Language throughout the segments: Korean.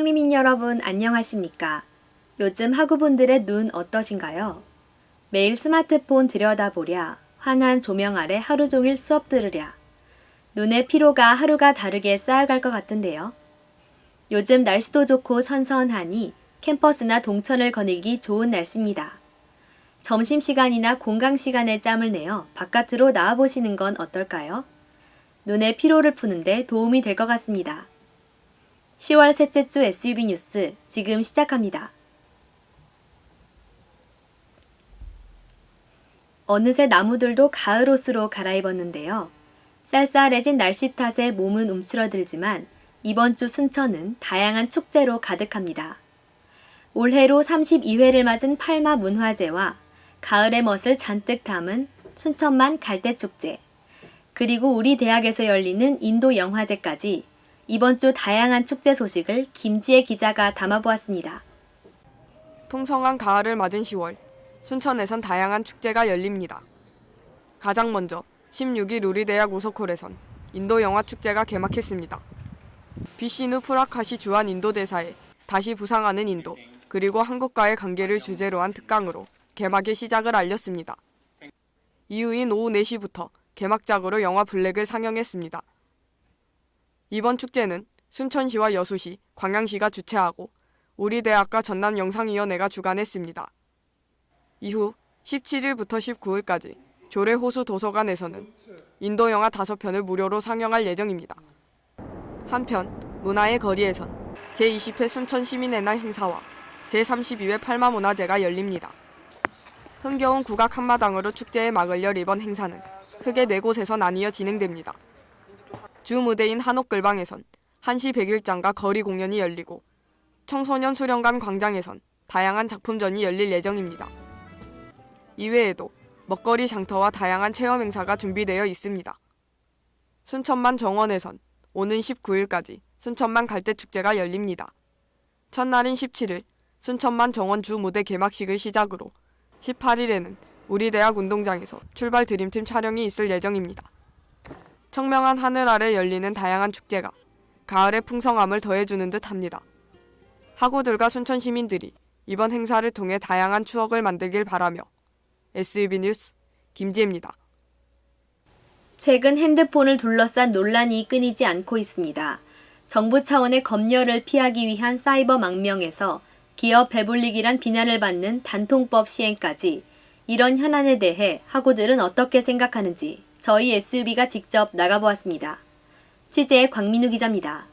상림인 여러분 안녕하십니까? 요즘 학우분들의 눈 어떠신가요? 매일 스마트폰 들여다보랴, 환한 조명 아래 하루 종일 수업 들으랴. 눈의 피로가 하루가 다르게 쌓여갈 것 같은데요. 요즘 날씨도 좋고 선선하니 캠퍼스나 동천을 거닐기 좋은 날씨입니다. 점심시간이나 공강시간에 짬을 내어 바깥으로 나와보시는 건 어떨까요? 눈의 피로를 푸는데 도움이 될 것 같습니다. 10월 셋째 주 SUB 뉴스 지금 시작합니다. 어느새 나무들도 가을 옷으로 갈아입었는데요. 쌀쌀해진 날씨 탓에 몸은 움츠러들지만 이번 주 순천은 다양한 축제로 가득합니다. 올해로 32회를 맞은 팔마 문화제와 가을의 멋을 잔뜩 담은 순천만 갈대축제, 그리고 우리 대학에서 열리는 인도 영화제까지 이번 주 다양한 축제 소식을 김지혜 기자가 담아보았습니다. 풍성한 가을을 맞은 10월, 순천에선 다양한 축제가 열립니다. 가장 먼저 16일 우리대학 우석홀에선 인도 영화 축제가 개막했습니다. 비시누 프라카시 주한 인도 대사의 다시 부상하는 인도, 그리고 한국과의 관계를 주제로 한 특강으로 개막의 시작을 알렸습니다. 이후인 오후 4시부터 개막작으로 영화 블랙을 상영했습니다. 이번 축제는 순천시와 여수시, 광양시가 주최하고 우리대학과 전남영상위원회가 주관했습니다. 이후 17일부터 19일까지 조례호수 도서관에서는 인도 영화 5편을 무료로 상영할 예정입니다. 한편 문화의 거리에선 제20회 순천시민의 날 행사와 제32회 팔마문화제가 열립니다. 흥겨운 국악 한마당으로 축제의 막을 열 이번 행사는 크게 4곳에서 나뉘어 진행됩니다. 주 무대인 한옥글방에선 한시 백일장과 거리 공연이 열리고 청소년 수련관 광장에선 다양한 작품전이 열릴 예정입니다. 이외에도 먹거리 장터와 다양한 체험 행사가 준비되어 있습니다. 순천만 정원에선 오는 19일까지 순천만 갈대축제가 열립니다. 첫날인 17일 순천만 정원 주 무대 개막식을 시작으로 18일에는 우리대학 운동장에서 출발 드림팀 촬영이 있을 예정입니다. 청명한 하늘 아래 열리는 다양한 축제가 가을의 풍성함을 더해주는 듯합니다. 학우들과 순천 시민들이 이번 행사를 통해 다양한 추억을 만들길 바라며 SUB 뉴스 김지혜입니다. 최근 핸드폰을 둘러싼 논란이 끊이지 않고 있습니다. 정부 차원의 검열을 피하기 위한 사이버 망명에서 기업 배불리기란 비난을 받는 단통법 시행까지 이런 현안에 대해 학우들은 어떻게 생각하는지 저희 SUB가 직접 나가보았습니다. 취재 광민우 기자입니다.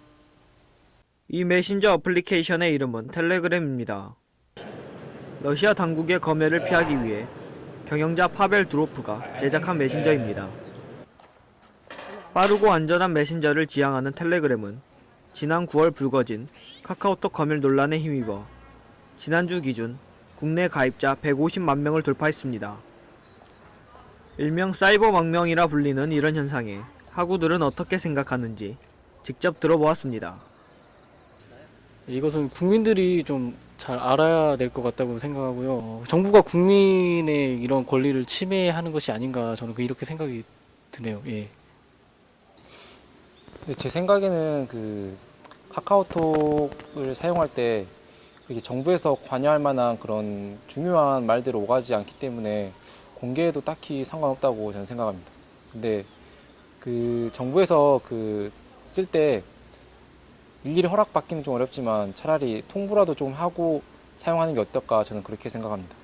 이 메신저 어플리케이션의 이름은 텔레그램입니다. 러시아 당국의 검열을 피하기 위해 경영자 파벨 두로프가 제작한 메신저입니다. 빠르고 안전한 메신저를 지향하는 텔레그램은 지난 9월 불거진 카카오톡 검열 논란에 힘입어 지난주 기준 국내 가입자 150만 명을 돌파했습니다. 일명 사이버 망명이라 불리는 이런 현상에 학우들은 어떻게 생각하는지 직접 들어보았습니다. 이것은 국민들이 좀 잘 알아야 될 것 같다고 생각하고요. 정부가 국민의 이런 권리를 침해하는 것이 아닌가 저는 이렇게 생각이 드네요. 예. 근데 제 생각에는 카카오톡을 사용할 때 이렇게 정부에서 관여할 만한 그런 중요한 말들을 오가지 않기 때문에 공개해도 딱히 상관없다고 저는 생각합니다. 근데 정부에서 쓸 때 일일이 허락받기는 좀 어렵지만 차라리 통보라도 좀 하고 사용하는 게 어떨까 저는 그렇게 생각합니다.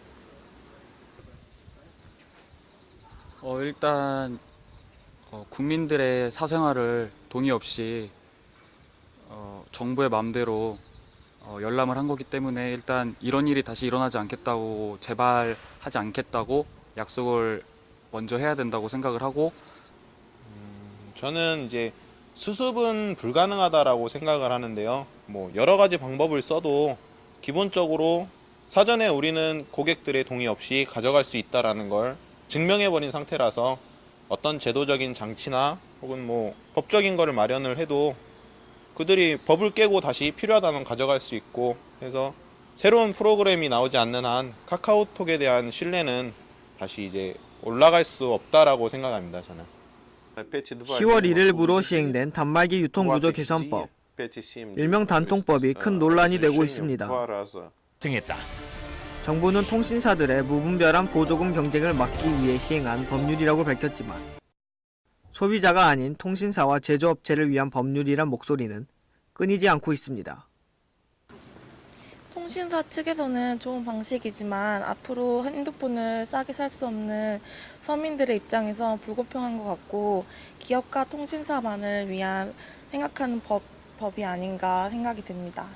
일단 국민들의 사생활을 동의 없이 정부의 마음대로 열람을 한 거기 때문에 일단 이런 일이 다시 일어나지 않겠다고, 재발하지 않겠다고 약속을 먼저 해야 된다고 생각을 하고, 저는 이제 수습은 불가능하다라고 생각을 하는데요. 여러 가지 방법을 써도 기본적으로 사전에 우리는 고객들의 동의 없이 가져갈 수 있다라는 걸 증명해버린 상태라서 어떤 제도적인 장치나 혹은 법적인 거를 마련을 해도 그들이 법을 깨고 다시 필요하다면 가져갈 수 있고 해서 새로운 프로그램이 나오지 않는 한 카카오톡에 대한 신뢰는 다시 이제 올라갈 수 없다라고 생각합니다. 저는. 10월 1일부로 시행된 단말기 유통구조 개선법, 일명 단통법이 큰 논란이 되고 있습니다. 승했다. 정부는 통신사들의 무분별한 보조금 경쟁을 막기 위해 시행한 법률이라고 밝혔지만 소비자가 아닌 통신사와 제조업체를 위한 법률이란 목소리는 끊이지 않고 있습니다. 통신사 측에서는 좋은 방식이지만 앞으로 핸드폰을 싸게 살 수 없는 서민들의 입장에서 불공평한 것 같고 기업과 통신사만을 위한 생각하는 법이 아닌가 생각이 듭니다.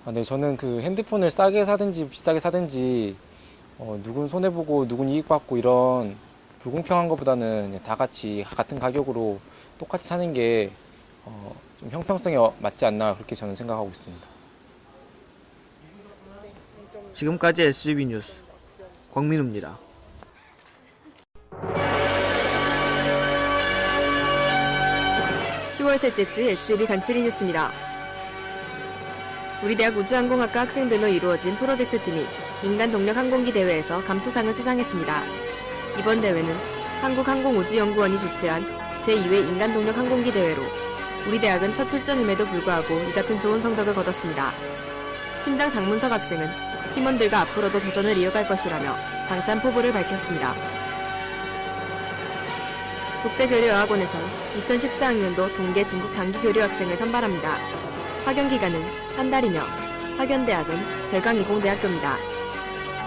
네, 저는 그 핸드폰을 싸게 사든지 비싸게 사든지 누군 손해보고 누군 이익받고 이런 불공평한 것보다는 다 같이 같은 가격으로 똑같이 사는 게 좀 형평성에 맞지 않나 그렇게 저는 생각하고 있습니다. 지금까지 SB 뉴스 광민우입니다. (10월) 셋째 주 SB 간추린 뉴스입니다. 우리 대학 우주항공학과 학생들로 이루어진 프로젝트 팀이 인간동력항공기 대회에서 감투상을 수상했습니다. 이번 대회는 한국항공우주연구원이 주최한 제2회 인간동력항공기 대회로 우리 대학은 첫 출전임에도 불구하고 이 같은 좋은 성적을 거뒀습니다. 팀장 장문석 학생은 팀원들과 앞으로도 도전을 이어갈 것이라며 당찬 포부를 밝혔습니다. 국제교류어학원에선 2014학년도 동계 중국 단기교류 학생을 선발합니다. 파견 기간은 한 달이며 파견대학은 제강이공대학교입니다.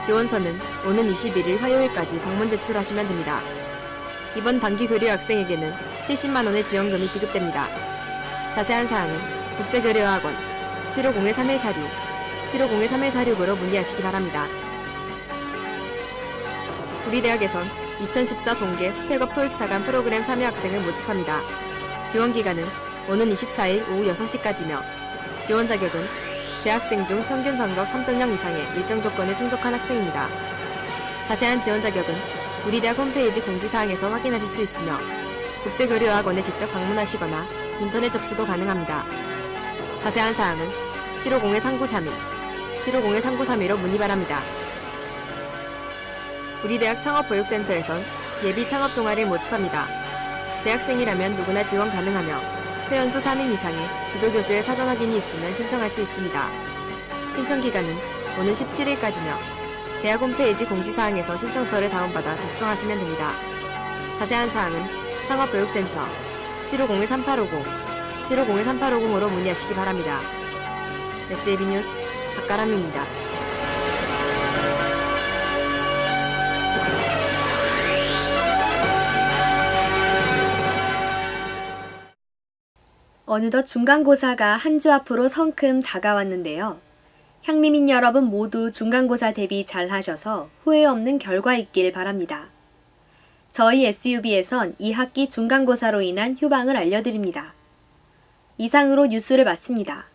지원서는 오는 21일 화요일까지 방문 제출하시면 됩니다. 이번 단기교류 학생에게는 70만 원의 지원금이 지급됩니다. 자세한 사항은 국제교류어학원 750-3146, 750-3146으로 문의하시기 바랍니다. 우리 대학에선 2014 동계 스펙업 토익 4간 프로그램 참여 학생을 모집합니다. 지원 기간은 오는 24일 오후 6시까지며 지원 자격은 재학생 중 평균 성적 3.0 이상의 일정 조건을 충족한 학생입니다. 자세한 지원 자격은 우리 대학 홈페이지 공지사항에서 확인하실 수 있으며 국제교류어학원에 직접 방문하시거나 인터넷 접수도 가능합니다. 자세한 사항은 750-3932, 750-3932로 문의 바랍니다. 우리 대학 창업보육센터에선 예비 창업 동아리를 모집합니다. 재학생이라면 누구나 지원 가능하며 회원수 3인 이상의 지도교수의 사전 확인이 있으면 신청할 수 있습니다. 신청 기간은 오는 17일까지며 대학 홈페이지 공지사항에서 신청서를 다운받아 작성하시면 됩니다. 자세한 사항은 창업보육센터 750-3850, 750-3850으로 문의하시기 바랍니다. SB 뉴스 박가람입니다. 어느덧 중간고사가 한 주 앞으로 성큼 다가왔는데요. 향리민 여러분 모두 중간고사 대비 잘 하셔서 후회 없는 결과 있길 바랍니다. 저희 SUB에선 2학기 중간고사로 인한 휴방을 알려드립니다. 이상으로 뉴스를 마칩니다.